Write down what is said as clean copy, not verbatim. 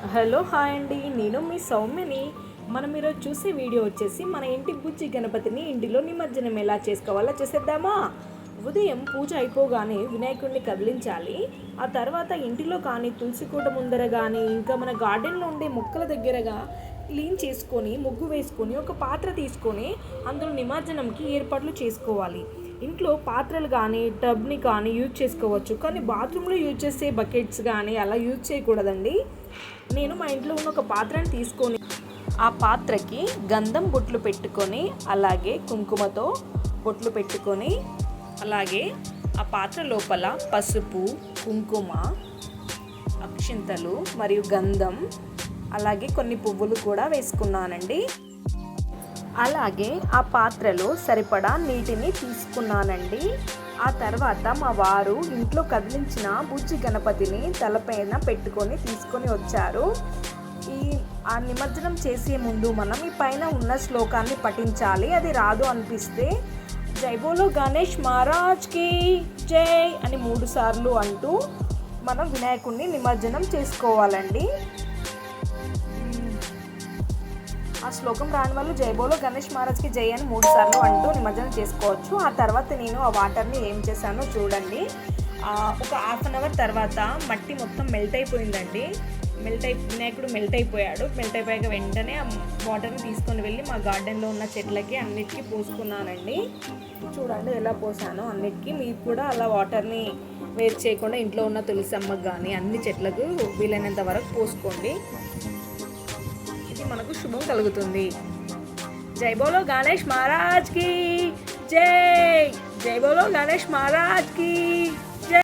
Hello hi అండి, నేను మీ సౌమ్యని. మనం ఈరోజు చూసే వీడియో వచ్చేసి మన ఇంటి బుజ్జి గణపతిని ఇంటిలో నిమజ్జనం ఎలా చేసుకోవాలో చేసేద్దామా. ఉదయం పూజ అయిపోగానే వినాయకుడిని కదిలించాలి. ఆ తర్వాత ఇంటిలో కానీ తులసి కోట ముందర కానీ ఇంకా మన గార్డెన్లో ఉండే మొక్కల దగ్గరగా క్లీన్ చేసుకొని ముగ్గు వేసుకొని ఒక పాత్ర తీసుకొని అందులో నిమజ్జనంకి ఏర్పాట్లు చేసుకోవాలి. ఇంట్లో పాత్రలు కానీ టబ్ని కానీ యూజ్ చేసుకోవచ్చు, కానీ బాత్రూంలో యూజ్ చేసే బకెట్స్ కానీ అలా యూజ్ చేయకూడదండి. నేను మా ఇంట్లో ఉన్న ఒక పాత్రని తీసుకొని ఆ పాత్రకి గంధం బొట్లు పెట్టుకొని అలాగే కుంకుమతో బొట్లు పెట్టుకొని అలాగే ఆ పాత్ర లోపల పసుపు, కుంకుమ, అక్షింతలు మరియు గంధం అలాగే కొన్ని పువ్వులు కూడా వేసుకున్నానండి. అలాగే ఆ పాత్రలో సరిపడా నీటిని తీసుకున్నానండి. ఆ తర్వాత మా వారు ఇంట్లో కదిలించిన బుజ్జి గణపతిని తలపైన పెట్టుకొని తీసుకొని వచ్చారు. ఆ నిమజ్జనం చేసే ముందు మనం ఈ పైన ఉన్న శ్లోకాన్ని పఠించాలి. అది రాదు అనిపిస్తే జై బోలో గణేష్ మహారాజ్కి జై అని 3 సార్లు అంటూ మనం వినాయకుడిని నిమజ్జనం చేసుకోవాలండి. ఆ శ్లోకం రాని వాళ్ళు జై బోలో గణేష్ మహారాజ్కి జై అని 3 సార్లు అంటూ నిమజ్జనం చేసుకోవచ్చు. ఆ తర్వాత నేను ఆ వాటర్ని ఏం చేశానో చూడండి. ఒక హాఫ్ అన్ అవర్ తర్వాత మట్టి మొత్తం మెల్ట్ అయిపోయిందండి. వినాయకుడు మెల్ట్ అయిపోయాడు. మెల్ట్ అయిపోయాక వెంటనే ఆ వాటర్ని తీసుకొని వెళ్ళి మా గార్డెన్లో ఉన్న చెట్లకి అన్నిటికీ పోసుకున్నానండి. చూడండి ఎలా పోసానో అన్నిటికీ. మీరు కూడా అలా వాటర్ని వేస్ట్ చేయకుండా ఇంట్లో ఉన్న తులసి అమ్మకు కానీ అన్ని చెట్లకు వీలైనంత వరకు పోసుకోండి. ఇది మనకు శుభం కలుగుతుంది. జై బోలో గణేష్ మహారాజ్కి జై, జై బోలో గణేష్ మహారాజ్కి.